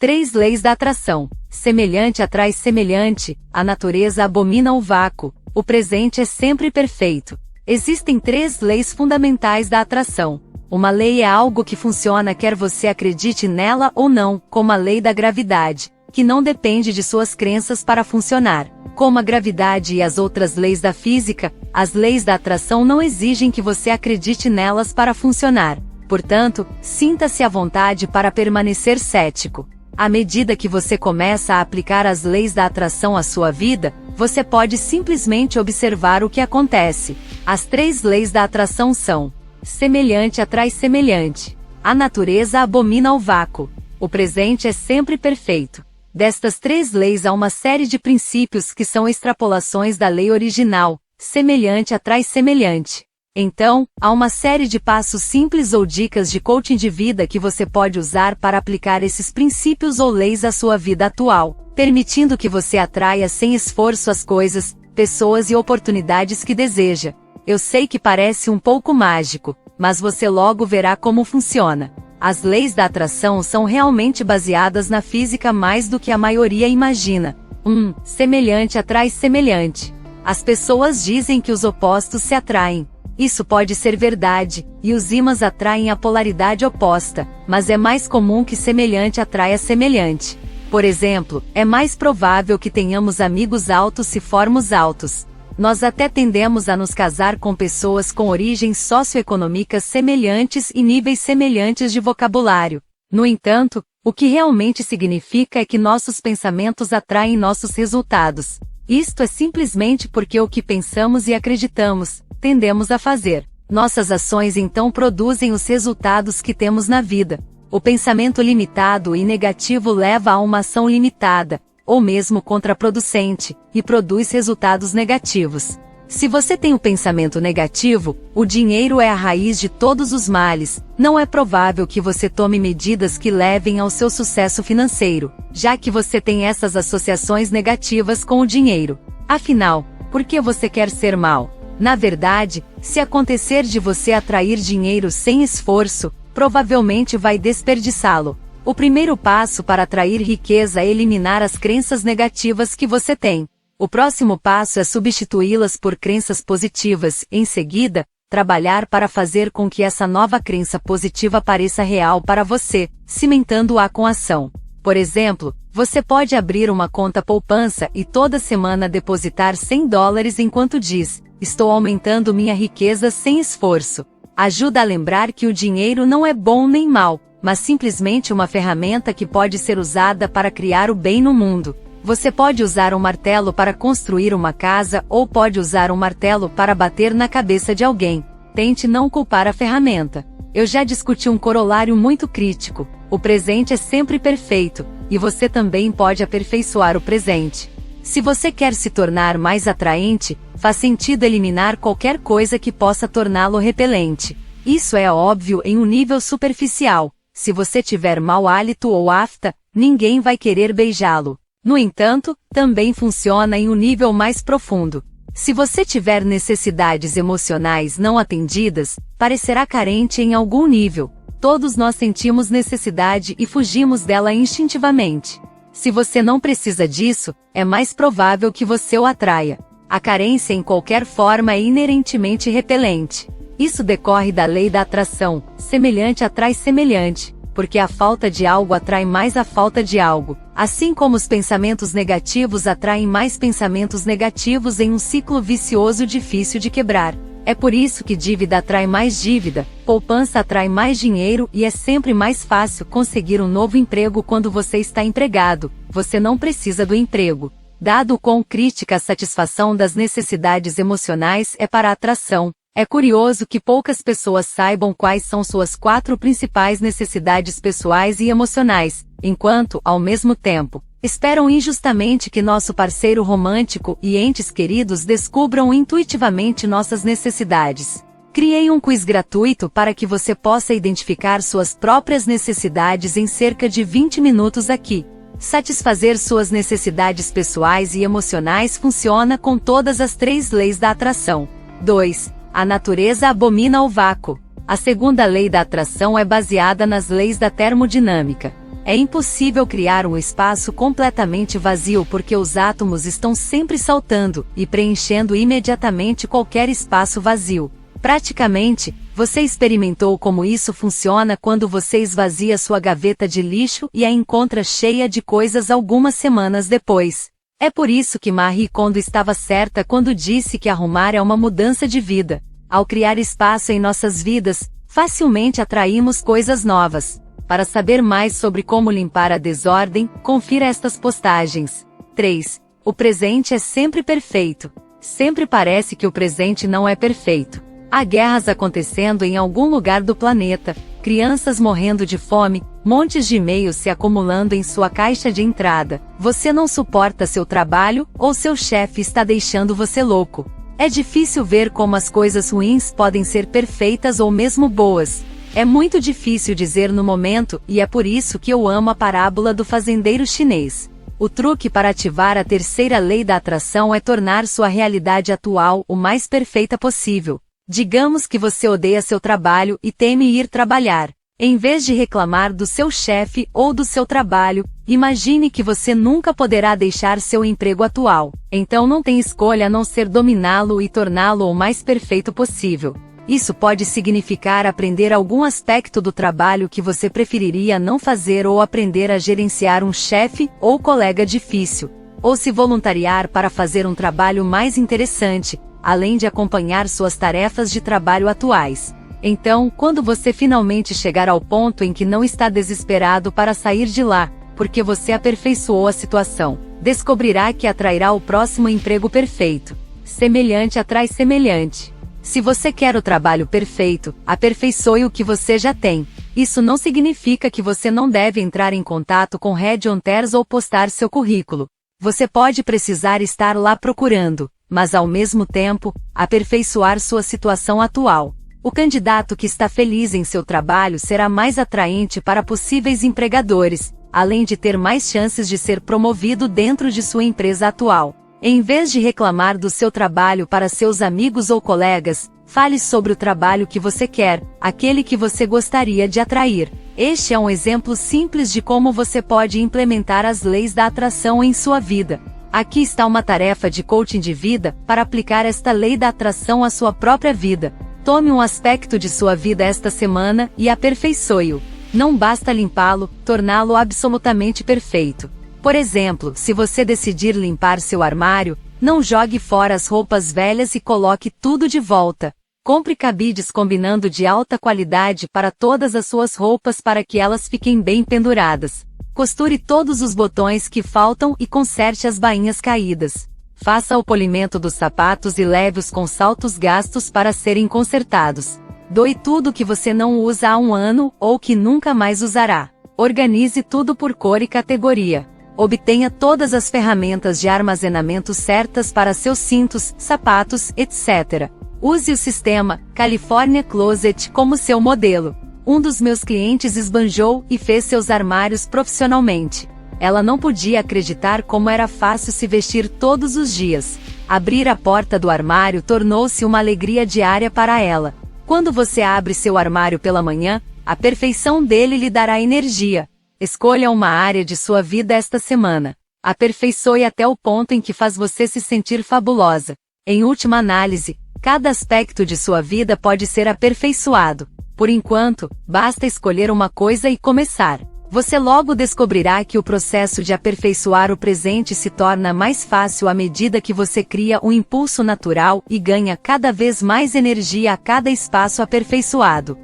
3 leis da atração. Semelhante atrai semelhante, a natureza abomina o vácuo, o presente é sempre perfeito. Existem 3 leis fundamentais da atração. Uma lei é algo que funciona quer você acredite nela ou não, como a lei da gravidade, que não depende de suas crenças para funcionar. Como a gravidade e as outras leis da física, as leis da atração não exigem que você acredite nelas para funcionar. Portanto, sinta-se à vontade para permanecer cético. À medida que você começa a aplicar as leis da atração à sua vida, você pode simplesmente observar o que acontece. As 3 leis da atração são: semelhante atrai semelhante. A natureza abomina o vácuo. O presente é sempre perfeito. Destas 3 leis há uma série de princípios que são extrapolações da lei original, semelhante atrai semelhante. Então, há uma série de passos simples ou dicas de coaching de vida que você pode usar para aplicar esses princípios ou leis à sua vida atual, permitindo que você atraia sem esforço as coisas, pessoas e oportunidades que deseja. Eu sei que parece um pouco mágico, mas você logo verá como funciona. As leis da atração são realmente baseadas na física mais do que a maioria imagina. 1. Semelhante atrai semelhante. As pessoas dizem que os opostos se atraem. Isso pode ser verdade, e os ímãs atraem a polaridade oposta, mas é mais comum que semelhante atraia semelhante. Por exemplo, é mais provável que tenhamos amigos altos se formos altos. Nós até tendemos a nos casar com pessoas com origens socioeconômicas semelhantes e níveis semelhantes de vocabulário. No entanto, o que realmente significa é que nossos pensamentos atraem nossos resultados. Isto é simplesmente porque o que pensamos e acreditamos, tendemos a fazer. Nossas ações então produzem os resultados que temos na vida. O pensamento limitado e negativo leva a uma ação limitada, ou mesmo contraproducente, e produz resultados negativos. Se você tem um pensamento negativo, o dinheiro é a raiz de todos os males, não é provável que você tome medidas que levem ao seu sucesso financeiro, já que você tem essas associações negativas com o dinheiro. Afinal, por que você quer ser mal? Na verdade, se acontecer de você atrair dinheiro sem esforço, provavelmente vai desperdiçá-lo. O primeiro passo para atrair riqueza é eliminar as crenças negativas que você tem. O próximo passo é substituí-las por crenças positivas. Em seguida, trabalhar para fazer com que essa nova crença positiva pareça real para você, cimentando-a com ação. Por exemplo, você pode abrir uma conta poupança e toda semana depositar $100 enquanto diz: estou aumentando minha riqueza sem esforço. Ajuda a lembrar que o dinheiro não é bom nem mal, mas simplesmente uma ferramenta que pode ser usada para criar o bem no mundo. Você pode usar um martelo para construir uma casa ou pode usar um martelo para bater na cabeça de alguém. Tente não culpar a ferramenta. Eu já discuti um corolário muito crítico. O presente é sempre perfeito, e você também pode aperfeiçoar o presente. Se você quer se tornar mais atraente, faz sentido eliminar qualquer coisa que possa torná-lo repelente. Isso é óbvio em um nível superficial. Se você tiver mau hálito ou afta, ninguém vai querer beijá-lo. No entanto, também funciona em um nível mais profundo. Se você tiver necessidades emocionais não atendidas, parecerá carente em algum nível. Todos nós sentimos necessidade e fugimos dela instintivamente. Se você não precisa disso, é mais provável que você o atraia. A carência em qualquer forma é inerentemente repelente. Isso decorre da lei da atração, semelhante atrai semelhante, porque a falta de algo atrai mais a falta de algo, assim como os pensamentos negativos atraem mais pensamentos negativos em um ciclo vicioso difícil de quebrar. É por isso que dívida atrai mais dívida, poupança atrai mais dinheiro e é sempre mais fácil conseguir um novo emprego quando você está empregado. Você não precisa do emprego. Dado o quão crítica a satisfação das necessidades emocionais é para a atração, é curioso que poucas pessoas saibam quais são suas 4 principais necessidades pessoais e emocionais, enquanto, ao mesmo tempo, esperam injustamente que nosso parceiro romântico e entes queridos descubram intuitivamente nossas necessidades. Criei um quiz gratuito para que você possa identificar suas próprias necessidades em cerca de 20 minutos aqui. Satisfazer suas necessidades pessoais e emocionais funciona com todas as 3 leis da atração. 2. A natureza abomina o vácuo. A segunda lei da atração é baseada nas leis da termodinâmica. É impossível criar um espaço completamente vazio porque os átomos estão sempre saltando e preenchendo imediatamente qualquer espaço vazio. Praticamente, você experimentou como isso funciona quando você esvazia sua gaveta de lixo e a encontra cheia de coisas algumas semanas depois. É por isso que Marie Kondo estava certa quando disse que arrumar é uma mudança de vida. Ao criar espaço em nossas vidas, facilmente atraímos coisas novas. Para saber mais sobre como limpar a desordem, confira estas postagens. 3. O presente é sempre perfeito. Sempre parece que o presente não é perfeito. Há guerras acontecendo em algum lugar do planeta, crianças morrendo de fome, montes de e-mails se acumulando em sua caixa de entrada. Você não suporta seu trabalho ou seu chefe está deixando você louco. É difícil ver como as coisas ruins podem ser perfeitas ou mesmo boas. É muito difícil dizer no momento, e é por isso que eu amo a parábola do fazendeiro chinês. O truque para ativar a terceira lei da atração é tornar sua realidade atual o mais perfeita possível. Digamos que você odeia seu trabalho e teme ir trabalhar. Em vez de reclamar do seu chefe ou do seu trabalho, imagine que você nunca poderá deixar seu emprego atual. Então não tem escolha a não ser dominá-lo e torná-lo o mais perfeito possível. Isso pode significar aprender algum aspecto do trabalho que você preferiria não fazer ou aprender a gerenciar um chefe ou colega difícil, ou se voluntariar para fazer um trabalho mais interessante, além de acompanhar suas tarefas de trabalho atuais. Então, quando você finalmente chegar ao ponto em que não está desesperado para sair de lá, porque você aperfeiçoou a situação, descobrirá que atrairá o próximo emprego perfeito. Semelhante atrai semelhante. Se você quer o trabalho perfeito, aperfeiçoe o que você já tem. Isso não significa que você não deve entrar em contato com headhunters ou postar seu currículo. Você pode precisar estar lá procurando, mas ao mesmo tempo, aperfeiçoar sua situação atual. O candidato que está feliz em seu trabalho será mais atraente para possíveis empregadores, além de ter mais chances de ser promovido dentro de sua empresa atual. Em vez de reclamar do seu trabalho para seus amigos ou colegas, fale sobre o trabalho que você quer, aquele que você gostaria de atrair. Este é um exemplo simples de como você pode implementar as leis da atração em sua vida. Aqui está uma tarefa de coaching de vida para aplicar esta lei da atração à sua própria vida. Tome um aspecto de sua vida esta semana e aperfeiçoe-o. Não basta limpá-lo, torná-lo absolutamente perfeito. Por exemplo, se você decidir limpar seu armário, não jogue fora as roupas velhas e coloque tudo de volta. Compre cabides combinando de alta qualidade para todas as suas roupas para que elas fiquem bem penduradas. Costure todos os botões que faltam e conserte as bainhas caídas. Faça o polimento dos sapatos e leve-os com saltos gastos para serem consertados. Doe tudo que você não usa há um ano ou que nunca mais usará. Organize tudo por cor e categoria. Obtenha todas as ferramentas de armazenamento certas para seus cintos, sapatos, etc. Use o sistema California Closet como seu modelo. Um dos meus clientes esbanjou e fez seus armários profissionalmente. Ela não podia acreditar como era fácil se vestir todos os dias. Abrir a porta do armário tornou-se uma alegria diária para ela. Quando você abre seu armário pela manhã, a perfeição dele lhe dará energia. Escolha uma área de sua vida esta semana. Aperfeiçoe até o ponto em que faz você se sentir fabulosa. Em última análise, cada aspecto de sua vida pode ser aperfeiçoado. Por enquanto, basta escolher uma coisa e começar. Você logo descobrirá que o processo de aperfeiçoar o presente se torna mais fácil à medida que você cria um impulso natural e ganha cada vez mais energia a cada espaço aperfeiçoado.